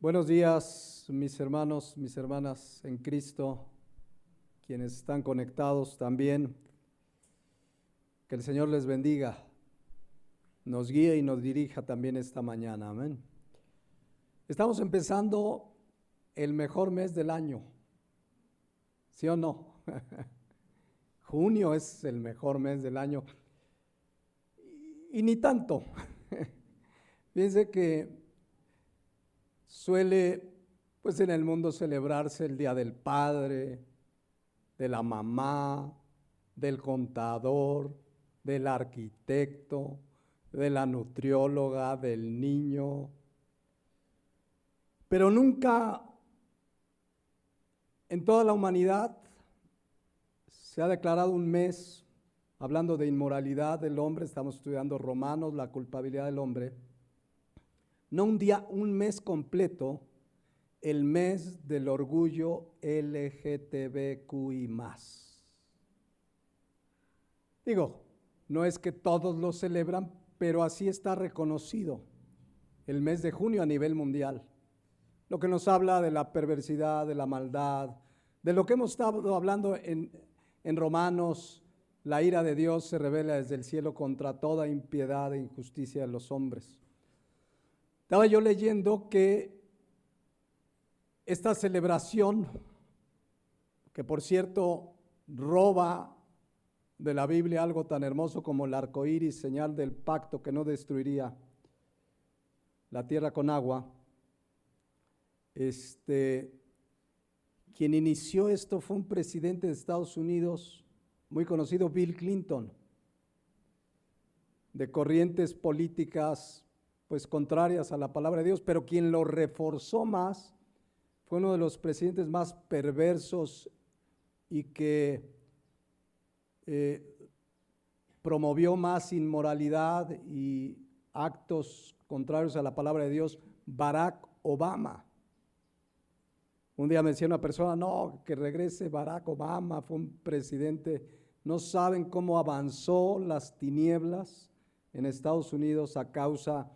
Buenos días, mis hermanos, mis hermanas en Cristo, quienes están conectados también. Que el Señor les bendiga, nos guíe y nos dirija también esta mañana. Amén. Estamos empezando el mejor mes del año, ¿sí o no? Junio es el mejor mes del año y ni tanto. Fíjense que suele, pues en el mundo celebrarse el Día del Padre, de la mamá, del contador, del arquitecto, de la nutrióloga, del niño, pero nunca en toda la humanidad se ha declarado un mes, hablando de inmoralidad del hombre, estamos estudiando Romanos, la culpabilidad del hombre, no un día, un mes completo, el mes del orgullo LGTBQI+. Digo, no es que todos lo celebran, pero así está reconocido el mes de junio a nivel mundial. Lo que nos habla de la perversidad, de la maldad, de lo que hemos estado hablando en Romanos, la ira de Dios se revela desde el cielo contra toda impiedad e injusticia de los hombres. Estaba yo leyendo que esta celebración, que por cierto roba de la Biblia algo tan hermoso como el arco iris, señal del pacto que no destruiría la tierra con agua, quien inició esto fue un presidente de Estados Unidos muy conocido, Bill Clinton, de corrientes políticas pues contrarias a la palabra de Dios, pero quien lo reforzó más fue uno de los presidentes más perversos y que promovió más inmoralidad y actos contrarios a la palabra de Dios, Barack Obama. Un día me decía una persona, no, que regrese Barack Obama, fue un presidente. No saben cómo avanzó las tinieblas en Estados Unidos a causa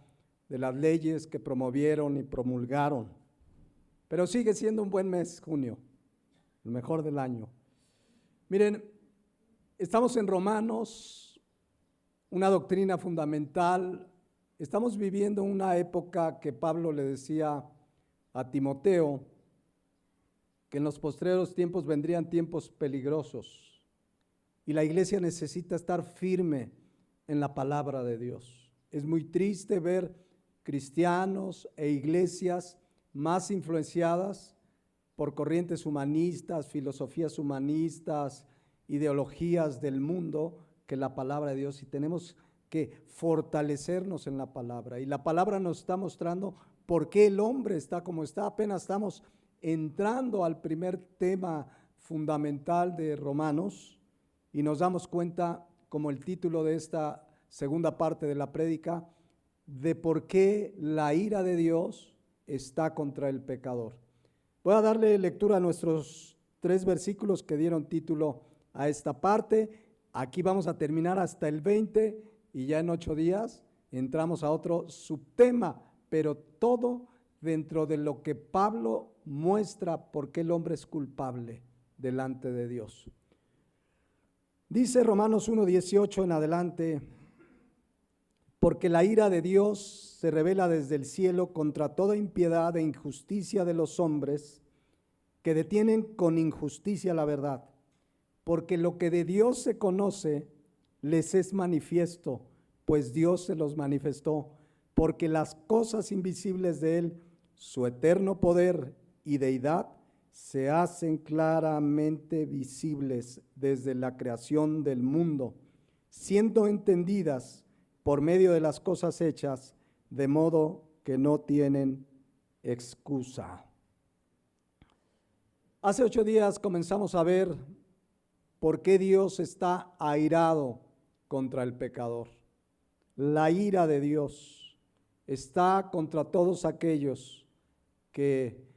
de las leyes que promovieron y promulgaron. Pero sigue siendo un buen mes, junio, el mejor del año. Miren, estamos en Romanos, una doctrina fundamental. Estamos viviendo una época que Pablo le decía a Timoteo, que en los postreros tiempos vendrían tiempos peligrosos y la iglesia necesita estar firme en la palabra de Dios. Es muy triste ver cristianos e iglesias más influenciadas por corrientes humanistas, filosofías humanistas, ideologías del mundo que la palabra de Dios, y tenemos que fortalecernos en la palabra. Y la palabra nos está mostrando por qué el hombre está como está. Apenas estamos entrando al primer tema fundamental de Romanos y nos damos cuenta, como el título de esta segunda parte de la prédica, de por qué la ira de Dios está contra el pecador. Voy a darle lectura a nuestros 3 versículos que dieron título a esta parte. Aquí vamos a terminar hasta el 20 y ya en 8 días entramos a otro subtema, pero todo dentro de lo que Pablo muestra por qué el hombre es culpable delante de Dios. Dice Romanos 1:18 en adelante: porque la ira de Dios se revela desde el cielo contra toda impiedad e injusticia de los hombres que detienen con injusticia la verdad. Porque lo que de Dios se conoce les es manifiesto, pues Dios se los manifestó, porque las cosas invisibles de Él, su eterno poder y deidad, se hacen claramente visibles desde la creación del mundo, siendo entendidas por medio de las cosas hechas, de modo que no tienen excusa. Hace 8 días comenzamos a ver por qué Dios está airado contra el pecador. La ira de Dios está contra todos aquellos que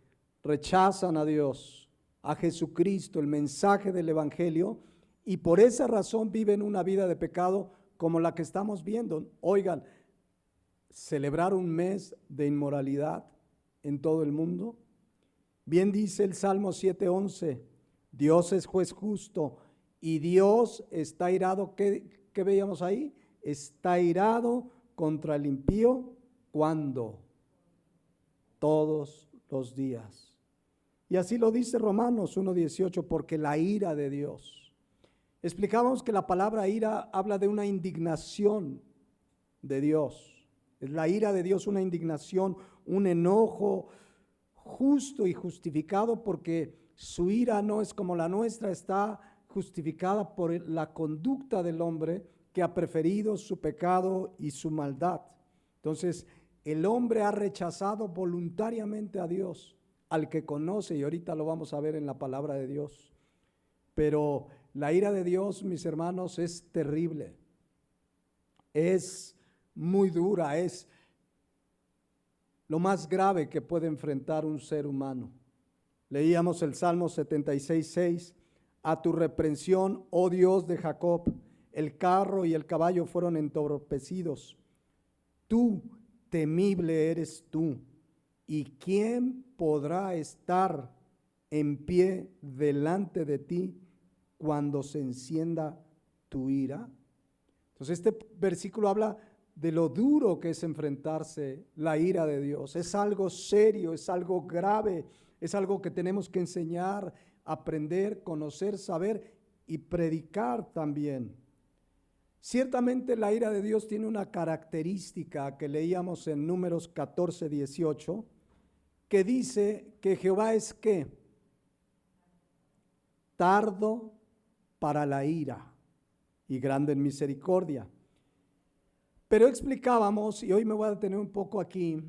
rechazan a Dios, a Jesucristo, el mensaje del Evangelio, y por esa razón viven una vida de pecado como la que estamos viendo. Oigan, celebrar un mes de inmoralidad en todo el mundo? Bien dice el Salmo 7:11, Dios es juez justo y Dios está irado. ¿Qué veíamos ahí? Está irado contra el impío. ¿Cuándo? Todos los días. Y así lo dice Romanos 1:18, porque la ira de Dios. Explicamos que la palabra ira habla de una indignación de Dios. Es la ira de Dios, una indignación, un enojo justo y justificado, porque su ira no es como la nuestra, está justificada por la conducta del hombre que ha preferido su pecado y su maldad. Entonces, el hombre ha rechazado voluntariamente a Dios, al que conoce, y ahorita lo vamos a ver en la palabra de Dios. Pero la ira de Dios, mis hermanos, es terrible, es muy dura, es lo más grave que puede enfrentar un ser humano. Leíamos el Salmo 76:6, a tu reprensión, oh Dios de Jacob, el carro y el caballo fueron entorpecidos. Tú, temible eres tú, ¿y quién podrá estar en pie delante de ti cuando se encienda tu ira? Entonces este versículo habla de lo duro que es enfrentarse la ira de Dios. Es algo serio, es algo grave, es algo que tenemos que enseñar, aprender, conocer, saber y predicar también. Ciertamente la ira de Dios tiene una característica que leíamos en Números 14:18, que dice que Jehová es ¿qué? Tardo para la ira y grande en misericordia. Pero explicábamos, y hoy me voy a detener un poco aquí,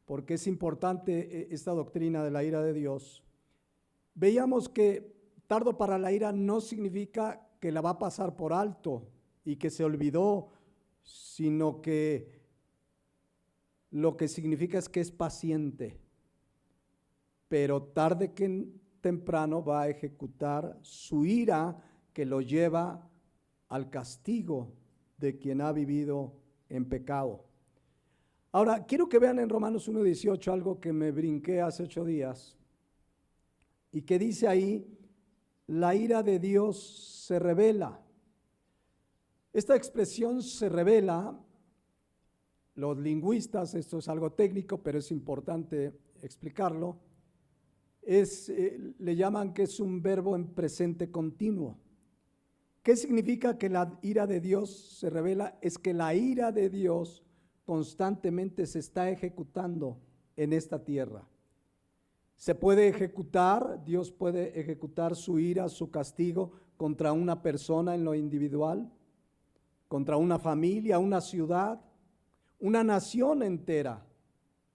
porque es importante esta doctrina de la ira de Dios. Veíamos que tardo para la ira no significa que la va a pasar por alto y que se olvidó, sino que lo que significa es que es paciente, pero tarde que temprano va a ejecutar su ira que lo lleva al castigo de quien ha vivido en pecado. Ahora, quiero que vean en Romanos 1:18 algo que me brinqué hace 8 días y que dice ahí, la ira de Dios se revela. Esta expresión se revela, los lingüistas, esto es algo técnico, pero es importante explicarlo, le llaman que es un verbo en presente continuo. ¿Qué significa que la ira de Dios se revela? Es que la ira de Dios constantemente se está ejecutando en esta tierra. Se puede ejecutar, Dios puede ejecutar su ira, su castigo contra una persona en lo individual, contra una familia, una ciudad, una nación entera.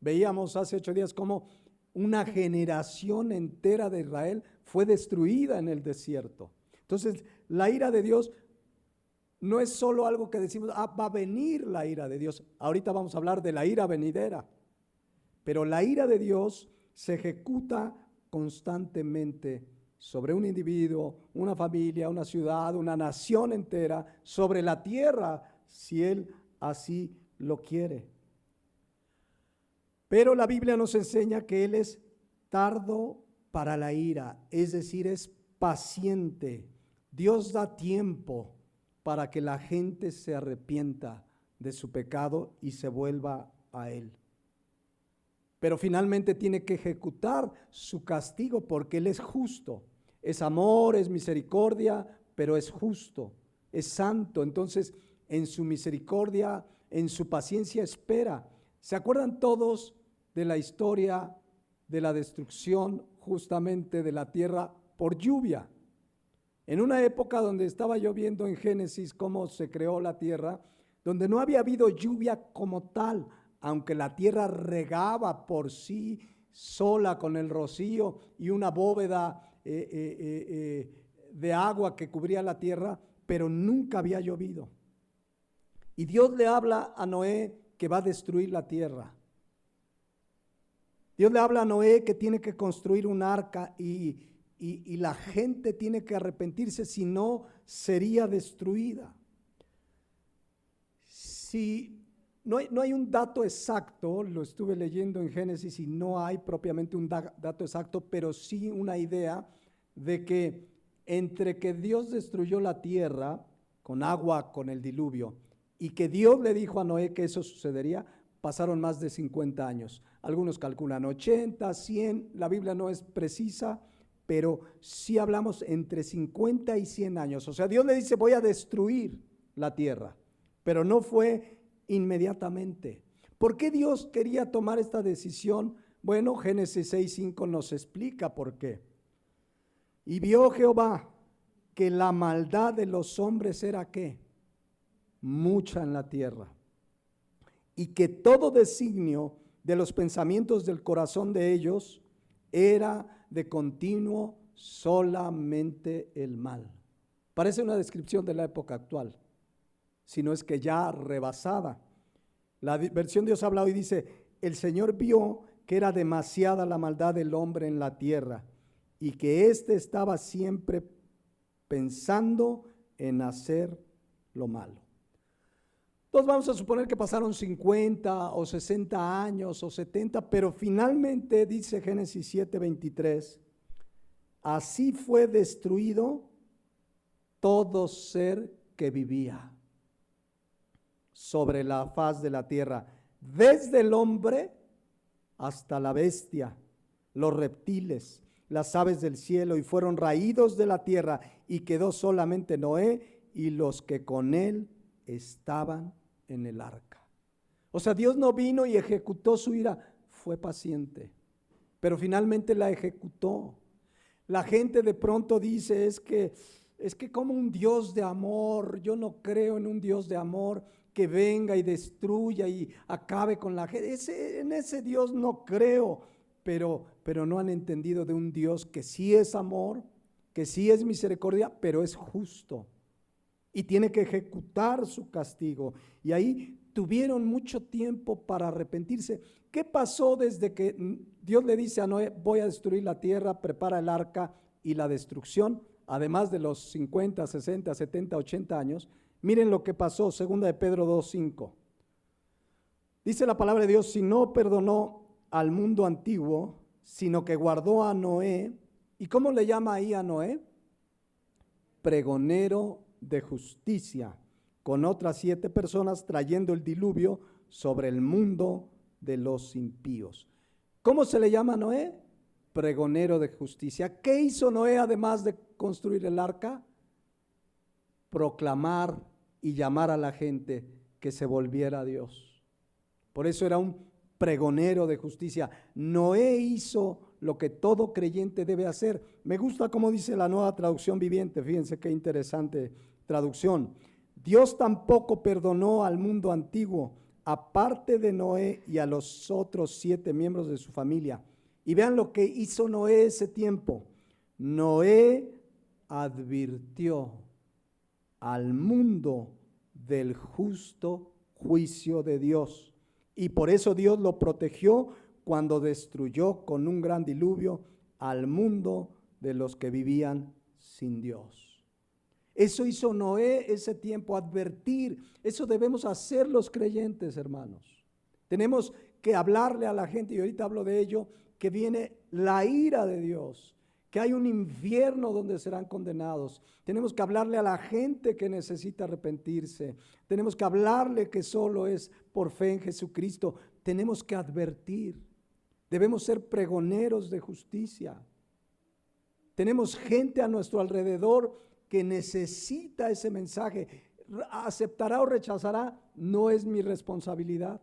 Veíamos hace 8 días cómo una generación entera de Israel fue destruida en el desierto. Entonces, la ira de Dios no es solo algo que decimos, va a venir la ira de Dios. Ahorita vamos a hablar de la ira venidera. Pero la ira de Dios se ejecuta constantemente sobre un individuo, una familia, una ciudad, una nación entera, sobre la tierra, si Él así lo quiere. Pero la Biblia nos enseña que Él es tardo para la ira, es decir, es paciente. Dios da tiempo para que la gente se arrepienta de su pecado y se vuelva a Él. Pero finalmente tiene que ejecutar su castigo porque Él es justo. Es amor, es misericordia, pero es justo, es santo. Entonces, en su misericordia, en su paciencia espera. ¿Se acuerdan todos de la historia de la destrucción justamente de la tierra por lluvia? En una época donde estaba yo viendo en Génesis cómo se creó la tierra, donde no había habido lluvia como tal, aunque la tierra regaba por sí sola con el rocío y una bóveda de agua que cubría la tierra, pero nunca había llovido. Y Dios le habla a Noé que va a destruir la tierra. Dios le habla a Noé que tiene que construir un arca y la gente tiene que arrepentirse, si no sería destruida. Si no hay un dato exacto, lo estuve leyendo en Génesis y no hay propiamente un dato exacto, pero sí una idea de que entre que Dios destruyó la tierra con agua, con el diluvio, y que Dios le dijo a Noé que eso sucedería, pasaron más de 50 años. Algunos calculan 80, 100, la Biblia no es precisa, pero sí hablamos entre 50 y 100 años. O sea, Dios le dice, voy a destruir la tierra, pero no fue inmediatamente. ¿Por qué Dios quería tomar esta decisión? Bueno, Génesis 6:5 nos explica por qué. Y vio Jehová que la maldad de los hombres era ¿qué? Mucha en la tierra, y que todo designio de los pensamientos del corazón de ellos era de continuo solamente el mal. Parece una descripción de la época actual, si no es que ya rebasada. La versión Dios habla hoy dice, el Señor vio que era demasiada la maldad del hombre en la tierra y que éste estaba siempre pensando en hacer lo malo. Entonces vamos a suponer que pasaron 50 o 60 años o 70, pero finalmente dice Génesis 7:23, así fue destruido todo ser que vivía sobre la faz de la tierra, desde el hombre hasta la bestia, los reptiles, las aves del cielo, y fueron raídos de la tierra, y quedó solamente Noé y los que con él estaban en el arca. O sea, Dios no vino y ejecutó su ira, fue paciente, pero finalmente la ejecutó. La gente de pronto dice, es que como un Dios de amor, yo no creo en un Dios de amor que venga y destruya y acabe con la gente. En ese Dios no creo, pero no han entendido de un Dios que sí es amor, que sí es misericordia, pero es justo y tiene que ejecutar su castigo. Y ahí tuvieron mucho tiempo para arrepentirse. ¿Qué pasó desde que Dios le dice a Noé, voy a destruir la tierra, prepara el arca y la destrucción? Además de los 50, 60, 70, 80 años, miren lo que pasó, 2 de Pedro 2:5. Dice la palabra de Dios, si no perdonó al mundo antiguo, sino que guardó a Noé. ¿Y cómo le llama ahí a Noé? Pregonero de justicia, con otras 7 personas trayendo el diluvio sobre el mundo de los impíos. ¿Cómo se le llama a Noé? Pregonero de justicia. ¿Qué hizo Noé además de construir el arca? Proclamar y llamar a la gente que se volviera a Dios. Por eso era un pregonero de justicia. Noé hizo lo que todo creyente debe hacer. Me gusta cómo dice la Nueva Traducción Viviente, fíjense qué interesante traducción. Dios tampoco perdonó al mundo antiguo, aparte de Noé y a los otros 7 miembros de su familia. Y vean lo que hizo Noé ese tiempo. Noé advirtió al mundo del justo juicio de Dios. Y por eso Dios lo protegió cuando destruyó con un gran diluvio al mundo de los que vivían sin Dios. Eso hizo Noé ese tiempo, advertir. Eso debemos hacer los creyentes, hermanos. Tenemos que hablarle a la gente, y ahorita hablo de ello, que viene la ira de Dios, que hay un infierno donde serán condenados. Tenemos que hablarle a la gente que necesita arrepentirse. Tenemos que hablarle que solo es por fe en Jesucristo. Tenemos que advertir. Debemos ser pregoneros de justicia. Tenemos gente a nuestro alrededor que necesita ese mensaje. ¿Aceptará o rechazará? No es mi responsabilidad.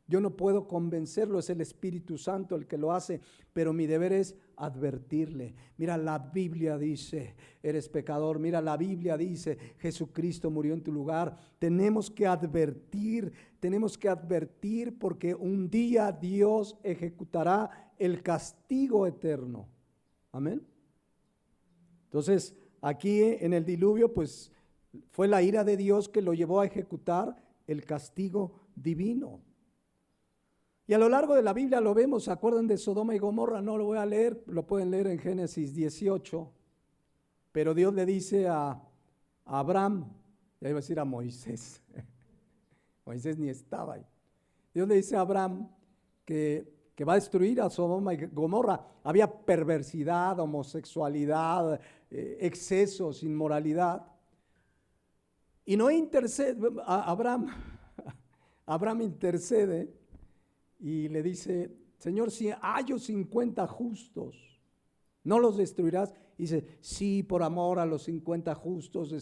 Yo no puedo convencerlo, es el Espíritu Santo el que lo hace, pero mi deber es advertirle. Mira, la Biblia dice, eres pecador. Mira, la Biblia dice, Jesucristo murió en tu lugar. Tenemos que advertir porque un día Dios ejecutará el castigo eterno. Amén. Entonces, aquí en el diluvio, pues fue la ira de Dios que lo llevó a ejecutar el castigo divino. Y a lo largo de la Biblia lo vemos, ¿se acuerdan de Sodoma y Gomorra? No lo voy a leer, lo pueden leer en Génesis 18. Pero Dios le dice a Abraham, ya iba a decir a Moisés, Moisés ni estaba ahí. Dios le dice a Abraham que va a destruir a Sodoma y Gomorra. Había perversidad, homosexualidad, excesos, inmoralidad. Y Noé intercede, Abraham intercede y le dice, Señor, si hallo 50 justos, ¿no los destruirás? Y dice, sí, por amor a los 50 justos,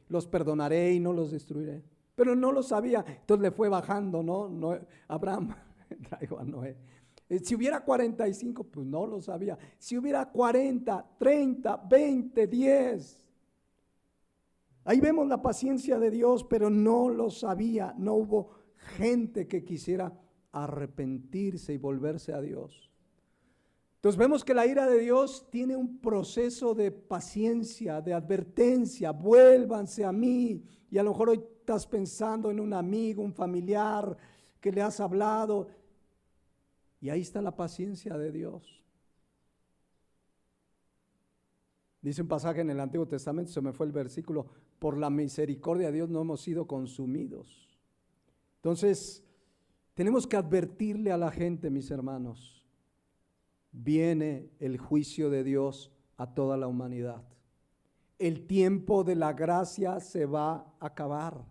los perdonaré y no los destruiré. Pero no lo sabía, entonces le fue bajando, ¿no? Abraham, traigo a Noé. Si hubiera 45, pues no lo sabía. Si hubiera 40, 30, 20, 10. Ahí vemos la paciencia de Dios, pero no lo sabía. No hubo gente que quisiera arrepentirse y volverse a Dios. Entonces vemos que la ira de Dios tiene un proceso de paciencia, de advertencia. Vuélvanse a mí. Y a lo mejor hoy estás pensando en un amigo, un familiar que le has hablado. Y ahí está la paciencia de Dios. Dice un pasaje en el Antiguo Testamento, se me fue el versículo, por la misericordia de Dios no hemos sido consumidos. Entonces, tenemos que advertirle a la gente, mis hermanos, viene el juicio de Dios a toda la humanidad. El tiempo de la gracia se va a acabar.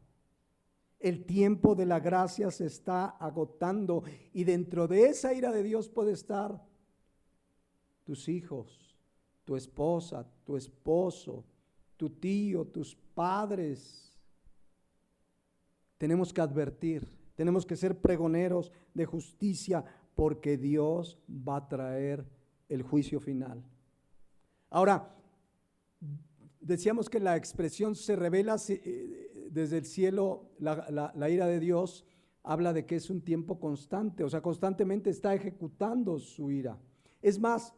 El tiempo de la gracia se está agotando y dentro de esa ira de Dios puede estar tus hijos, tu esposa, tu esposo, tu tío, tus padres. Tenemos que advertir, tenemos que ser pregoneros de justicia porque Dios va a traer el juicio final. Ahora, decíamos que la expresión se revela desde el cielo, la ira de Dios habla de que es un tiempo constante, o sea, constantemente está ejecutando su ira. Es más,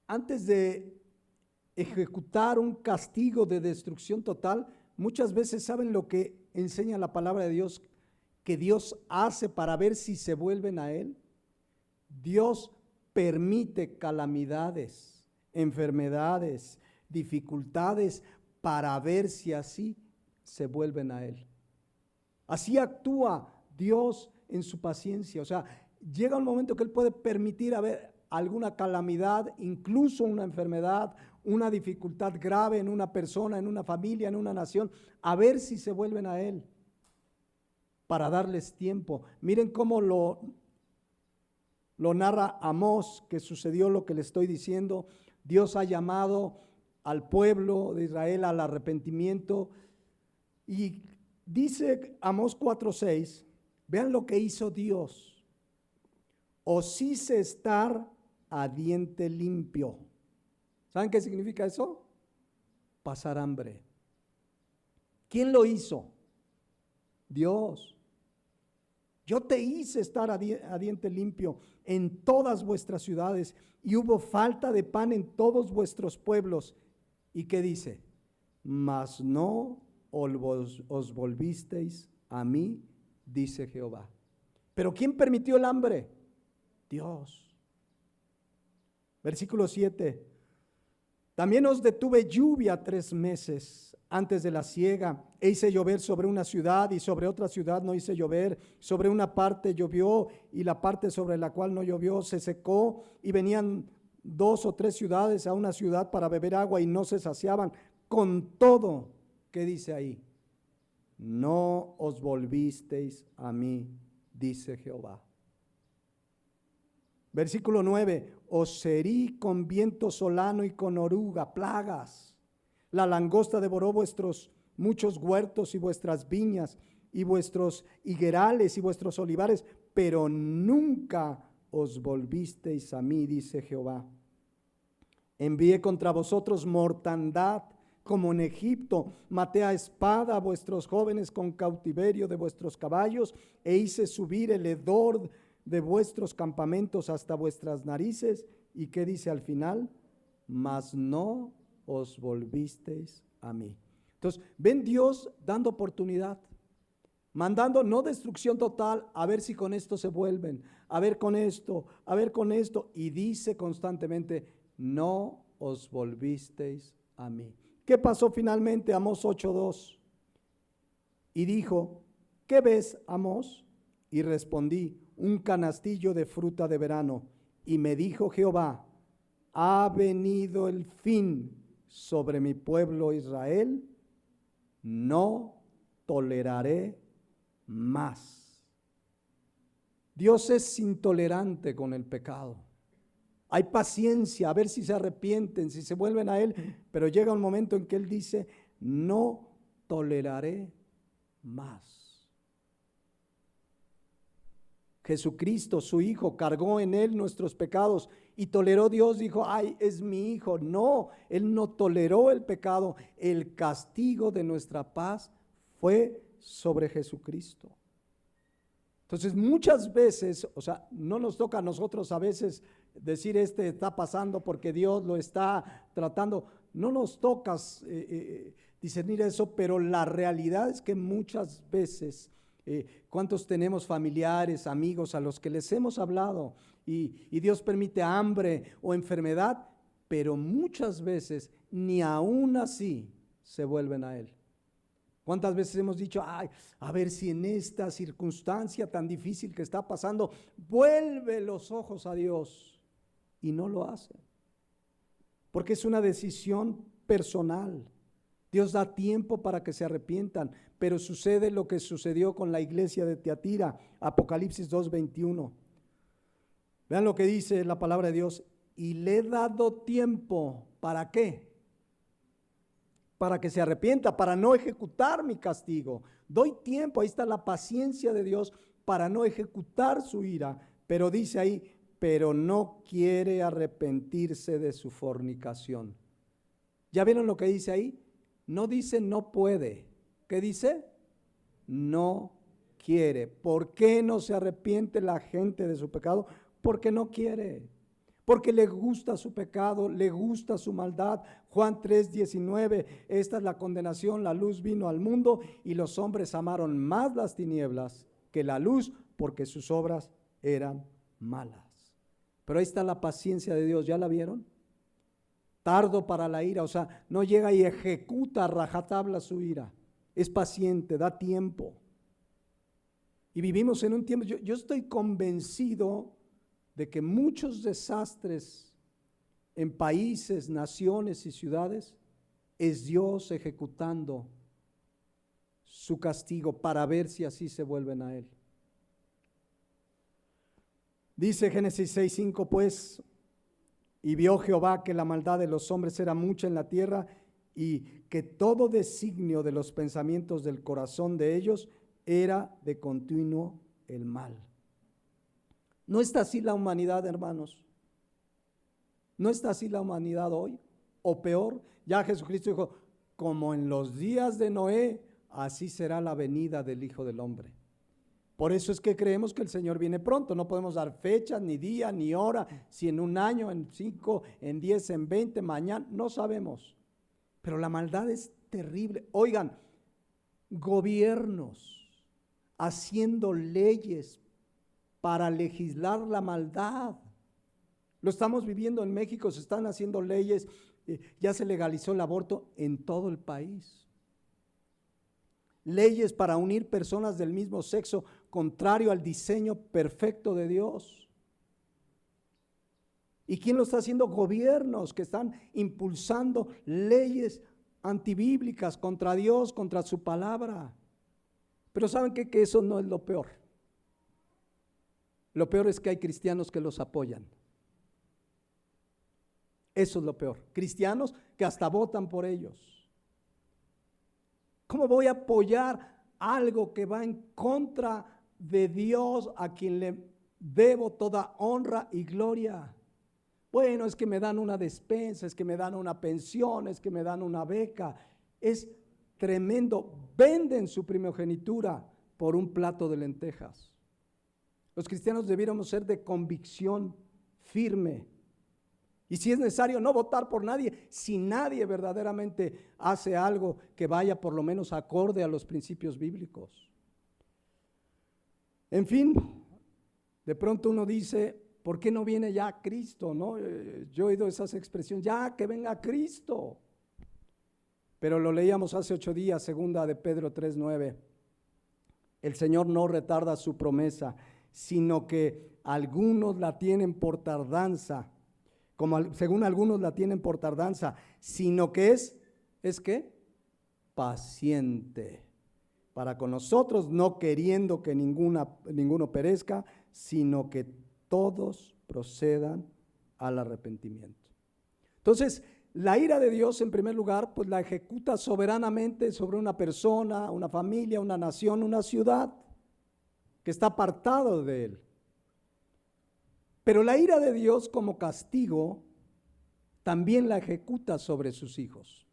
antes de ejecutar un castigo de destrucción total, muchas veces saben lo que enseña la palabra de Dios, que Dios hace para ver si se vuelven a Él. Dios permite calamidades, enfermedades, dificultades para ver si así se vuelven a Él. Así actúa Dios en su paciencia. O sea, llega un momento que Él puede permitir alguna calamidad, incluso una enfermedad, una dificultad grave en una persona, en una familia, en una nación, a ver si se vuelven a Él, para darles tiempo. Miren cómo lo narra Amós, que sucedió lo que le estoy diciendo. Dios ha llamado al pueblo de Israel al arrepentimiento y dice Amós 4:6, vean lo que hizo Dios. Os hice estar a diente limpio. ¿Saben qué significa eso? Pasar hambre. ¿Quién lo hizo? Dios. Yo te hice estar a diente limpio en todas vuestras ciudades y hubo falta de pan en todos vuestros pueblos. ¿Y qué dice? Mas no os volvisteis a mí, dice Jehová. ¿Pero quién permitió el hambre? Dios. Versículo 7. También os detuve lluvia 3 meses antes de la siega, e hice llover sobre una ciudad y sobre otra ciudad no hice llover. Sobre una parte llovió y la parte sobre la cual no llovió se secó, y venían 2 o 3 ciudades a una ciudad para beber agua y no se saciaban. Con todo, ¿qué dice ahí? No os volvisteis a mí, dice Jehová. Versículo 9, os herí con viento solano y con oruga, plagas. La langosta devoró vuestros muchos huertos y vuestras viñas y vuestros higuerales y vuestros olivares, pero nunca os volvisteis a mí, dice Jehová. Envié contra vosotros mortandad como en Egipto, maté a espada a vuestros jóvenes con cautiverio de vuestros caballos, e hice subir el hedor de vuestros campamentos hasta vuestras narices. ¿Y qué dice al final? Mas no os volvisteis a mí. Entonces, ven Dios dando oportunidad, mandando no destrucción total, a ver si con esto se vuelven, a ver con esto, y dice constantemente, no os volvisteis a mí. ¿Qué pasó finalmente? Amós 8:2. Y dijo, ¿qué ves, Amós? Y respondí, un canastillo de fruta de verano. Y me dijo Jehová, ha venido el fin sobre mi pueblo Israel, no toleraré más. Dios es intolerante con el pecado. Hay paciencia, a ver si se arrepienten, si se vuelven a Él, pero llega un momento en que Él dice, no toleraré más. Jesucristo, su Hijo, cargó en Él nuestros pecados y toleró. Dios dijo, ay, es mi Hijo. No, Él no toleró el pecado. El castigo de nuestra paz fue sobre Jesucristo. Entonces muchas veces, o sea, no nos toca a nosotros a veces decir está pasando porque Dios lo está tratando. No nos toca discernir eso, pero la realidad es que muchas veces, ¿cuántos tenemos familiares, amigos a los que les hemos hablado y Dios permite hambre o enfermedad, pero muchas veces ni aún así se vuelven a Él? ¿Cuántas veces hemos dicho, ay, a ver si en esta circunstancia tan difícil que está pasando, vuelve los ojos a Dios? Y no lo hace. Porque es una decisión personal. Dios da tiempo para que se arrepientan, pero sucede lo que sucedió con la iglesia de Tiatira, Apocalipsis 2:21. Vean lo que dice la palabra de Dios. Y le he dado tiempo, ¿para qué? Para que se arrepienta, para no ejecutar mi castigo. Doy tiempo, ahí está la paciencia de Dios para no ejecutar su ira. Pero dice ahí, pero no quiere arrepentirse de su fornicación. ¿Ya vieron lo que dice ahí? No dice no puede. ¿Qué dice? No quiere. ¿Por qué no se arrepiente la gente de su pecado? Porque no quiere. Porque le gusta su pecado, le gusta su maldad. Juan 3:19, esta es la condenación, la luz vino al mundo y los hombres amaron más las tinieblas que la luz porque sus obras eran malas. Pero ahí está la paciencia de Dios, ¿ya la vieron? Tardo para la ira, o sea, no llega y ejecuta a rajatabla su ira. Es paciente, da tiempo. Y vivimos en un tiempo, yo estoy convencido de que muchos desastres en países, naciones y ciudades es Dios ejecutando su castigo para ver si así se vuelven a Él. Dice Génesis 6:5, pues, y vio Jehová que la maldad de los hombres era mucha en la tierra y que todo designio de los pensamientos del corazón de ellos era de continuo el mal. ¿No está así la humanidad, hermanos? ¿No está así la humanidad hoy? O peor, ya Jesucristo dijo, como en los días de Noé, así será la venida del Hijo del Hombre. Por eso es que creemos que el Señor viene pronto. No podemos dar fechas, ni día, ni hora, si en un año, en 5, en 10, en 20, mañana, no sabemos. Pero la maldad es terrible. Oigan, gobiernos haciendo leyes para legislar la maldad. Lo estamos viviendo en México, se están haciendo leyes, ya se legalizó el aborto en todo el país. Leyes para unir personas del mismo sexo, contrario al diseño perfecto de Dios. ¿Y quién lo está haciendo? Gobiernos que están impulsando leyes antibíblicas contra Dios, contra su palabra. Pero ¿saben qué? Que eso no es lo peor. Lo peor es que hay cristianos que los apoyan. Eso es lo peor. Cristianos que hasta votan por ellos. ¿Cómo voy a apoyar algo que va en contra de Dios, a quien le debo toda honra y gloria? Bueno, es que me dan una despensa, es que me dan una pensión, es que me dan una beca. Es tremendo. Venden su primogenitura por un plato de lentejas. Los cristianos debiéramos ser de convicción firme. Y si es necesario, no votar por nadie, si nadie verdaderamente hace algo que vaya por lo menos acorde a los principios bíblicos. En fin, de pronto uno dice, ¿por qué no viene ya Cristo? ¿No? Yo he oído esas expresiones, ya que venga Cristo. Pero lo leíamos hace 8 días, segunda de Pedro 3:9. El Señor no retarda su promesa, sino que algunos la tienen por tardanza, según algunos la tienen por tardanza, sino que ¿es qué? Paciente para con nosotros, no queriendo que ninguno perezca, sino que todos procedan al arrepentimiento. Entonces, la ira de Dios, en primer lugar, pues la ejecuta soberanamente sobre una persona, una familia, una nación, una ciudad que está apartado de Él. Pero la ira de Dios como castigo también la ejecuta sobre sus hijos.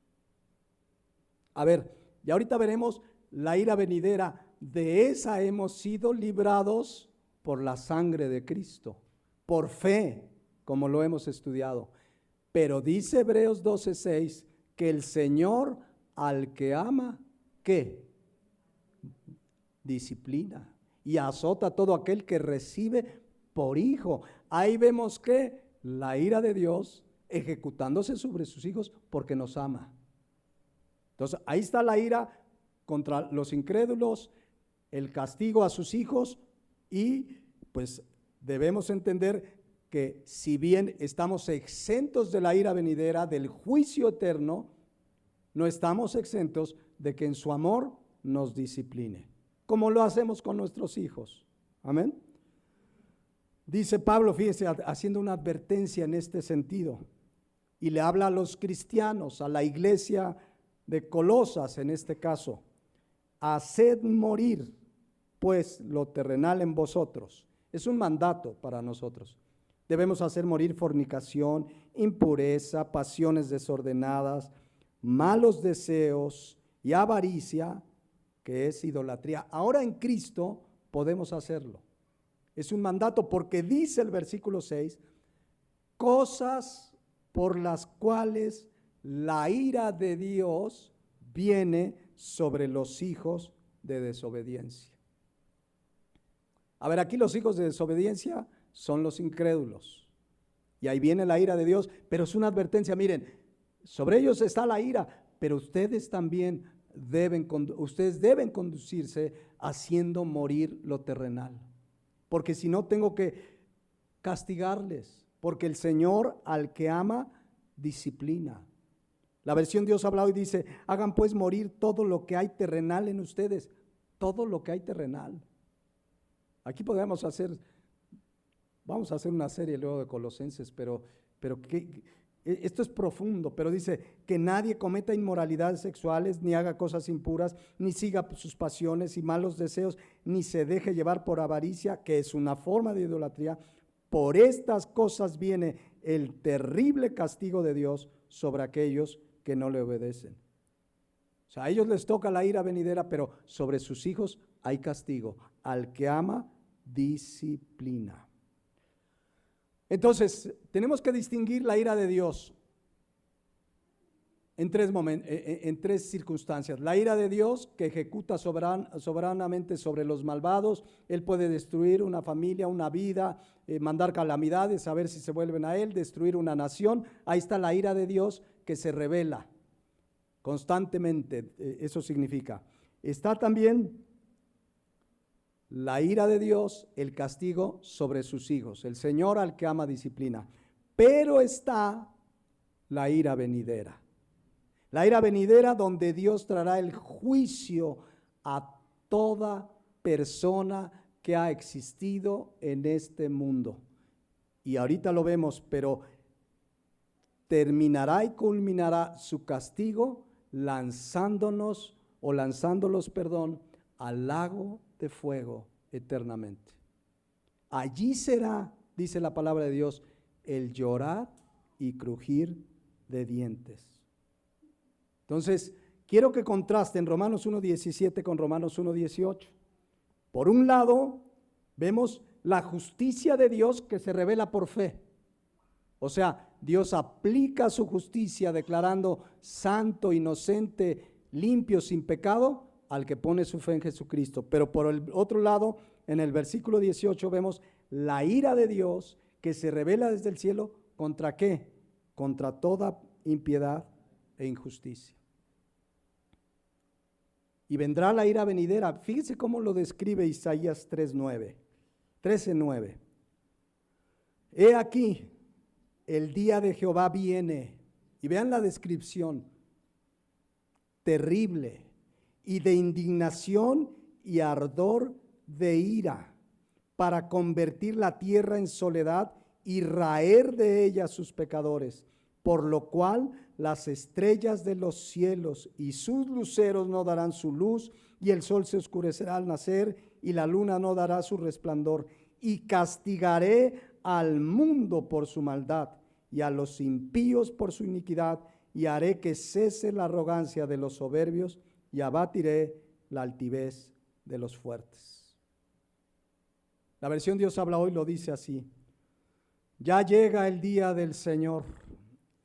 A ver, y ahorita veremos la ira venidera. De esa hemos sido librados por la sangre de Cristo, por fe, como lo hemos estudiado. Pero dice Hebreos 12:6 que el Señor al que ama, ¿qué? Disciplina y azota a todo aquel que recibe por hijo. Ahí vemos que la ira de Dios ejecutándose sobre sus hijos porque nos ama. Entonces ahí está la ira contra los incrédulos, el castigo a sus hijos, y pues debemos entender que si bien estamos exentos de la ira venidera, del juicio eterno, no estamos exentos de que en su amor nos discipline, como lo hacemos con nuestros hijos. Amén. Dice Pablo, fíjese, haciendo una advertencia en este sentido, y le habla a los cristianos, a la iglesia de Colosas en este caso: haced morir pues lo terrenal en vosotros. Es un mandato para nosotros. Debemos hacer morir fornicación, impureza, pasiones desordenadas, malos deseos y avaricia, que es idolatría. Ahora en Cristo podemos hacerlo. Es un mandato porque dice el versículo 6, cosas por las cuales la ira de Dios viene sobre los hijos de desobediencia. A ver, aquí los hijos de desobediencia son los incrédulos. Y ahí viene la ira de Dios, pero es una advertencia. Miren, sobre ellos está la ira, pero ustedes también deben conducirse haciendo morir lo terrenal. Porque si no, tengo que castigarles, porque el Señor al que ama disciplina. La versión Dios ha hablado y dice, hagan pues morir todo lo que hay terrenal en ustedes, todo lo que hay terrenal. Aquí vamos a hacer una serie luego de Colosenses, pero esto es profundo, pero dice que nadie cometa inmoralidades sexuales, ni haga cosas impuras, ni siga sus pasiones y malos deseos, ni se deje llevar por avaricia, que es una forma de idolatría. Por estas cosas viene el terrible castigo de Dios sobre aquellos que no le obedecen. O sea, a ellos les toca la ira venidera, pero sobre sus hijos hay castigo. Al que ama, disciplina. Entonces, tenemos que distinguir la ira de Dios en tres circunstancias. La ira de Dios que ejecuta soberanamente sobre los malvados. Él puede destruir una familia, una vida, mandar calamidades, a ver si se vuelven a Él, destruir una nación. Ahí está la ira de Dios que se revela constantemente, eso significa. Está también la ira de Dios, el castigo sobre sus hijos. El Señor al que ama disciplina. Pero está la ira venidera. La ira venidera donde Dios traerá el juicio a toda persona que ha existido en este mundo. Y ahorita lo vemos, pero terminará y culminará su castigo lanzándolos, al lago de fuego eternamente. Allí será, dice la palabra de Dios, el llorar y crujir de dientes. Entonces, quiero que contrasten Romanos 1:17 con Romanos 1:18. Por un lado, vemos la justicia de Dios que se revela por fe. O sea, Dios aplica su justicia declarando santo, inocente, limpio, sin pecado al que pone su fe en Jesucristo. Pero por el otro lado, en el versículo 18 vemos la ira de Dios que se revela desde el cielo. ¿Contra qué? Contra toda impiedad e injusticia. y vendrá la ira venidera. Fíjese cómo lo describe Isaías 13:9. He aquí, el día de Jehová viene, y vean la descripción, terrible, y de indignación y ardor de ira, para convertir la tierra en soledad y raer de ella sus pecadores, por lo cual las estrellas de los cielos y sus luceros no darán su luz, y el sol se oscurecerá al nacer, y la luna no dará su resplandor. Y castigaré al mundo por su maldad, y a los impíos por su iniquidad, y haré que cese la arrogancia de los soberbios, y abatiré la altivez de los fuertes. La versión Dios habla hoy lo dice así: ya llega el día del Señor,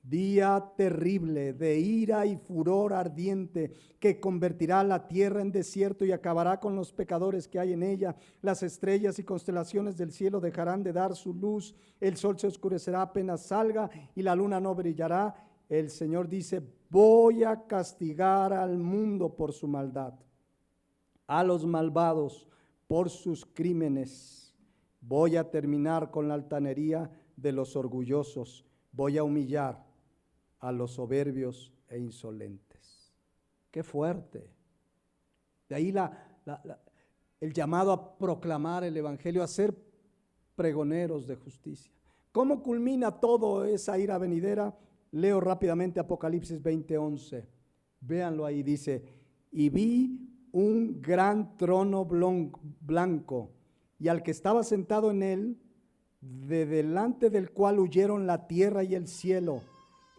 día terrible de ira y furor ardiente, que convertirá la tierra en desierto y acabará con los pecadores que hay en ella. Las estrellas y constelaciones del cielo dejarán de dar su luz, el sol se oscurecerá apenas salga y la luna no brillará. El Señor dice: voy a castigar al mundo por su maldad, a los malvados por sus crímenes. Voy a terminar con la altanería de los orgullosos, voy a humillar a los soberbios e insolentes. ¡Qué fuerte! De ahí el llamado a proclamar el evangelio, a ser pregoneros de justicia. ¿Cómo culmina todo esa ira venidera? Leo rápidamente Apocalipsis 20:11. Véanlo ahí, dice: y vi un gran trono blanco, y al que estaba sentado en él, de delante del cual huyeron la tierra y el cielo,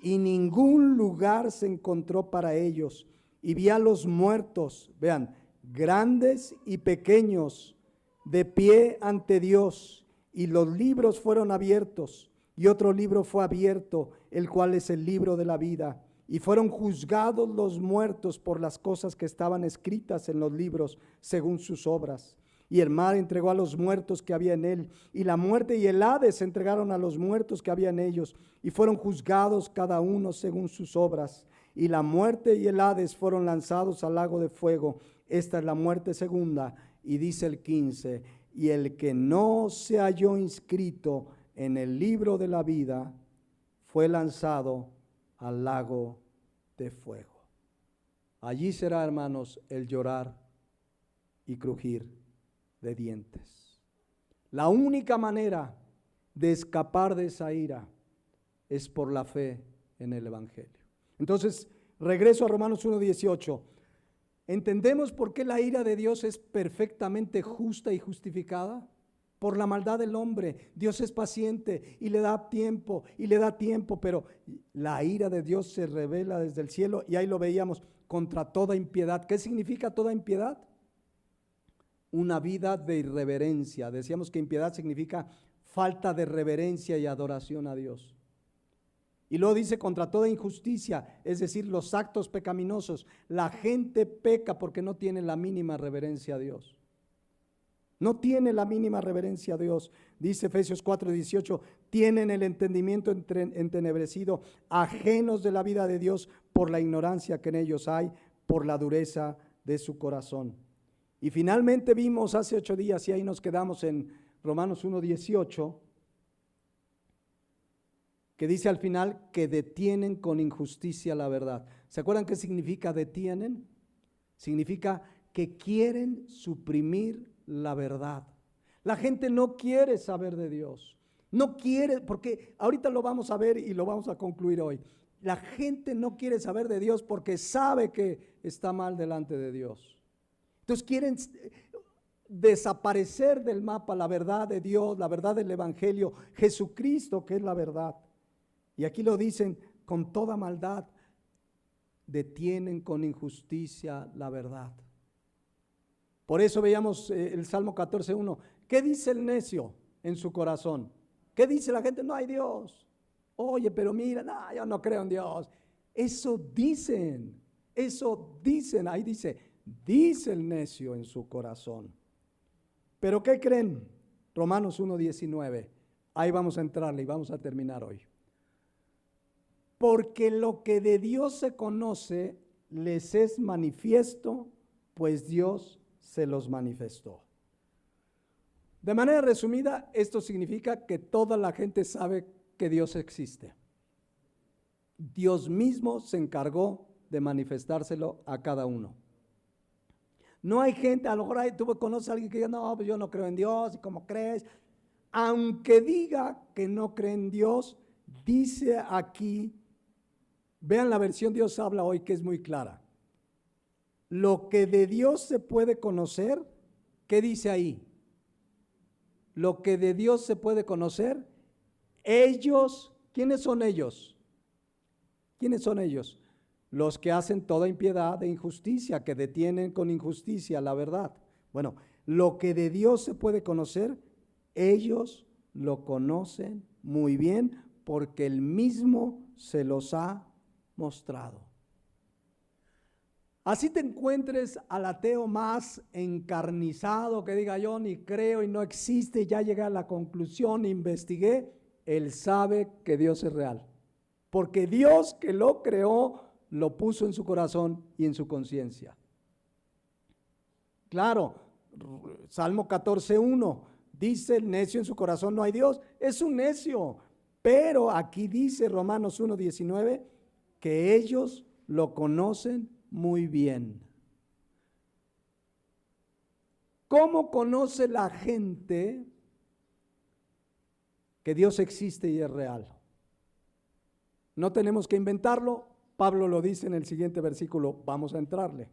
y ningún lugar se encontró para ellos. Y vi a los muertos, vean, grandes y pequeños, de pie ante Dios, y los libros fueron abiertos, y otro libro fue abierto, el cual es el libro de la vida. Y fueron juzgados los muertos por las cosas que estaban escritas en los libros, según sus obras. Y el mar entregó a los muertos que había en él, y la muerte y el Hades entregaron a los muertos que había en ellos, y fueron juzgados cada uno según sus obras. Y la muerte y el Hades fueron lanzados al lago de fuego. Esta es la muerte segunda. Y dice el 15: y el que no se halló inscrito en el libro de la vida fue lanzado al lago de fuego. Allí será, hermanos, el llorar y crujir de dientes. La única manera de escapar de esa ira es por la fe en el evangelio. Entonces, regreso a Romanos 1:18. ¿Entendemos por qué la ira de Dios es perfectamente justa y justificada? Por la maldad del hombre. Dios es paciente y le da tiempo, pero la ira de Dios se revela desde el cielo, y ahí lo veíamos, contra toda impiedad. ¿Qué significa toda impiedad? Una vida de irreverencia. Decíamos que impiedad significa falta de reverencia y adoración a Dios. Y luego dice contra toda injusticia, es decir, los actos pecaminosos. La gente peca porque no tiene la mínima reverencia a Dios. No tiene la mínima reverencia a Dios. Dice Efesios 4:18, tienen el entendimiento entenebrecido, ajenos de la vida de Dios por la ignorancia que en ellos hay, por la dureza de su corazón. Y finalmente vimos hace 8 días, y ahí nos quedamos en Romanos 1:18, que dice al final que detienen con injusticia la verdad. ¿Se acuerdan qué significa detienen? Significa que quieren suprimir la verdad. La gente no quiere saber de Dios. No quiere, porque ahorita lo vamos a ver y lo vamos a concluir hoy. La gente no quiere saber de Dios porque sabe que está mal delante de Dios. Entonces quieren desaparecer del mapa la verdad de Dios, la verdad del evangelio, Jesucristo, que es la verdad. Y aquí lo dicen con toda maldad, detienen con injusticia la verdad. Por eso veíamos el Salmo 14:1. ¿Qué dice el necio en su corazón? ¿Qué dice la gente? No hay Dios. Oye, pero mira, no, yo no creo en Dios. Eso dicen. Ahí dice el necio en su corazón. ¿Pero qué creen? Romanos 1:19. Ahí vamos a entrarle y vamos a terminar hoy. Porque lo que de Dios se conoce les es manifiesto, pues Dios se los manifestó. De manera resumida, esto significa que toda la gente sabe que Dios existe. Dios mismo se encargó de manifestárselo a cada uno. No hay gente, a lo mejor tú conoces a alguien que diga, no, pues yo no creo en Dios, ¿y cómo crees? Aunque diga que no cree en Dios, dice aquí, vean la versión Dios habla hoy, que es muy clara. Lo que de Dios se puede conocer, ¿qué dice ahí? Lo que de Dios se puede conocer, ellos, ¿quiénes son ellos? ¿Quiénes son ellos? Los que hacen toda impiedad e injusticia, que detienen con injusticia la verdad. Bueno, lo que de Dios se puede conocer, ellos lo conocen muy bien porque Él mismo se los ha mostrado. Así te encuentres al ateo más encarnizado que diga yo ni creo y no existe, ya llegué a la conclusión, investigué, él sabe que Dios es real. Porque Dios que lo creó, lo puso en su corazón y en su conciencia. Claro, Salmo 14:1 dice, el necio en su corazón no hay Dios, es un necio. Pero aquí dice Romanos 1:19 que ellos lo conocen muy bien. ¿Cómo conoce la gente que Dios existe y es real? No tenemos que inventarlo, Pablo lo dice en el siguiente versículo, vamos a entrarle.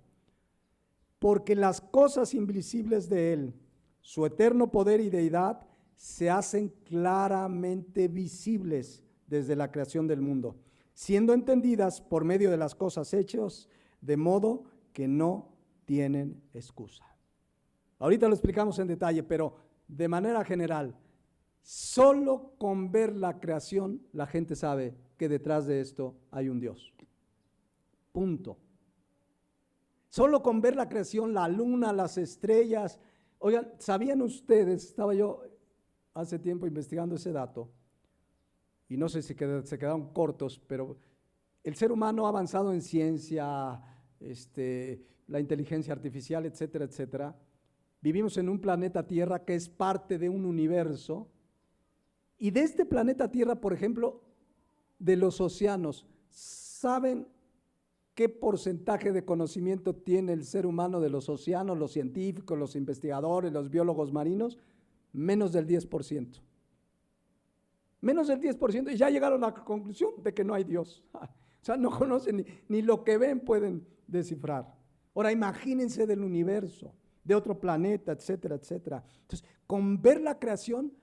Porque las cosas invisibles de Él, su eterno poder y deidad, se hacen claramente visibles desde la creación del mundo, siendo entendidas por medio de las cosas hechas, de modo que no tienen excusa. Ahorita lo explicamos en detalle, pero de manera general, solo con ver la creación, la gente sabe que detrás de esto hay un Dios. Punto. Solo con ver la creación, la luna, las estrellas. Oigan, ¿sabían ustedes? Estaba yo hace tiempo investigando ese dato, y no sé si se quedaron cortos, pero el ser humano ha avanzado en ciencia, la inteligencia artificial, etcétera, etcétera. Vivimos en un planeta Tierra que es parte de un universo, y de este planeta Tierra, por ejemplo, de los océanos, ¿saben qué porcentaje de conocimiento tiene el ser humano de los océanos, los científicos, los investigadores, los biólogos marinos? Menos del 10%. Menos del 10%, y ya llegaron a la conclusión de que no hay Dios. O sea, no conocen ni lo que ven pueden descifrar. Ahora imagínense del universo, de otro planeta, etcétera, etcétera. Entonces, con ver la creación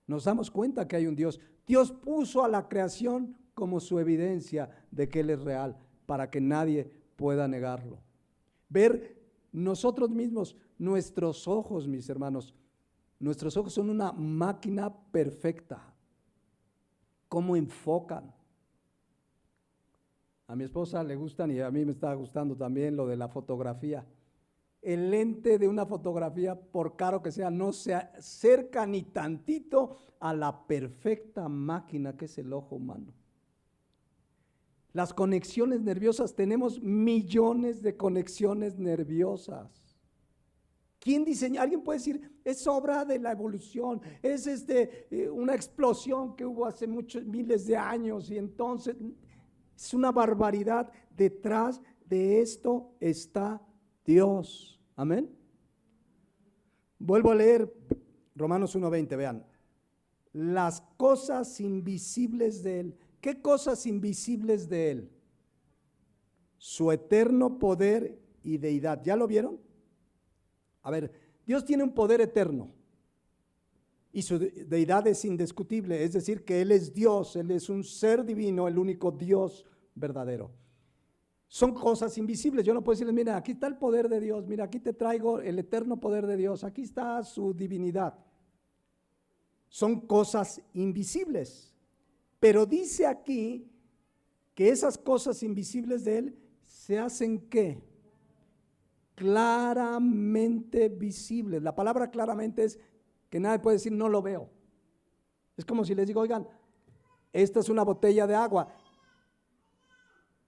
nos damos cuenta que hay un Dios. Dios puso a la creación como su evidencia de que Él es real, para que nadie pueda negarlo. Ver nosotros mismos, nuestros ojos, mis hermanos, nuestros ojos son una máquina perfecta. ¿Cómo enfocan? A mi esposa le gustan y a mí me está gustando también lo de la fotografía. El lente de una fotografía, por caro que sea, no se acerca ni tantito a la perfecta máquina que es el ojo humano. Las conexiones nerviosas, tenemos millones de conexiones nerviosas. ¿Quién diseñó? Alguien puede decir, es obra de la evolución, es una explosión que hubo hace muchos miles de años y entonces es una barbaridad. Detrás de esto está Dios. Amén. Vuelvo a leer Romanos 1:20, vean. Las cosas invisibles de Él. ¿Qué cosas invisibles de Él? Su eterno poder y deidad. ¿Ya lo vieron? A ver, Dios tiene un poder eterno y su deidad es indiscutible, es decir, que Él es Dios, Él es un ser divino, el único Dios verdadero. Son cosas invisibles, yo no puedo decirles, mira, aquí está el poder de Dios, mira, aquí te traigo el eterno poder de Dios, aquí está su divinidad. Son cosas invisibles, pero dice aquí que esas cosas invisibles de Él se hacen ¿qué? Claramente visibles. La palabra claramente es que nadie puede decir no lo veo. Es como si les digo, oigan, esta es una botella de agua.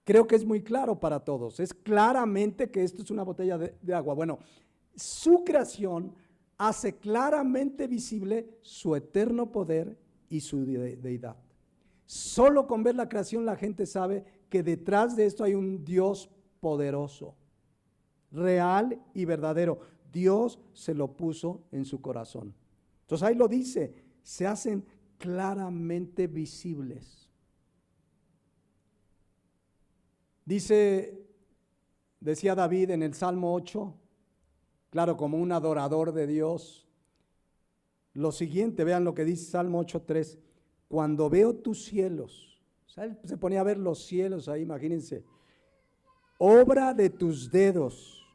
Creo que es muy claro para todos. Es claramente que esto es una botella de agua. Bueno, su creación hace claramente visible su eterno poder y su deidad. Solo con ver la creación la gente sabe que detrás de esto hay un Dios poderoso, real y verdadero. Dios se lo puso en su corazón. Entonces ahí lo dice, se hacen claramente visibles. Decía David en el Salmo 8, claro, como un adorador de Dios, lo siguiente, vean lo que dice Salmo 8:3, cuando veo tus cielos, o sea, él se ponía a ver los cielos ahí, imagínense, obra de tus dedos,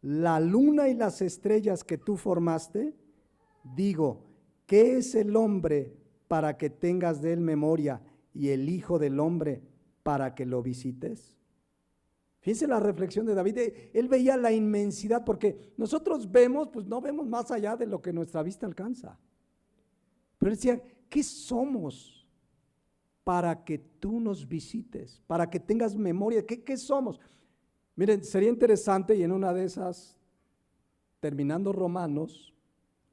la luna y las estrellas que tú formaste, digo, ¿qué es el hombre para que tengas de él memoria y el hijo del hombre para que lo visites? Fíjense la reflexión de David, él veía la inmensidad, porque nosotros vemos, pues no vemos más allá de lo que nuestra vista alcanza. Pero él decía, ¿qué somos para que tú nos visites? Para que tengas memoria, ¿qué somos? Miren, sería interesante y en una de esas, terminando Romanos,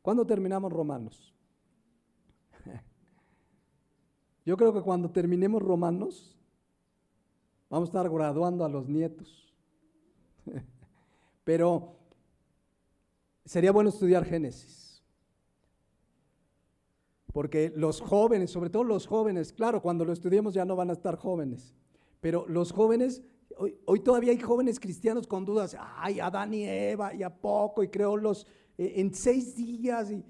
¿cuándo terminamos Romanos? Yo creo que cuando terminemos Romanos, vamos a estar graduando a los nietos. Pero sería bueno estudiar Génesis. Porque los jóvenes, sobre todo los jóvenes, claro, cuando lo estudiemos ya no van a estar jóvenes. Pero los jóvenes, hoy todavía hay jóvenes cristianos con dudas. Ay, Adán y Eva, y a poco, y creó en 6 días. Y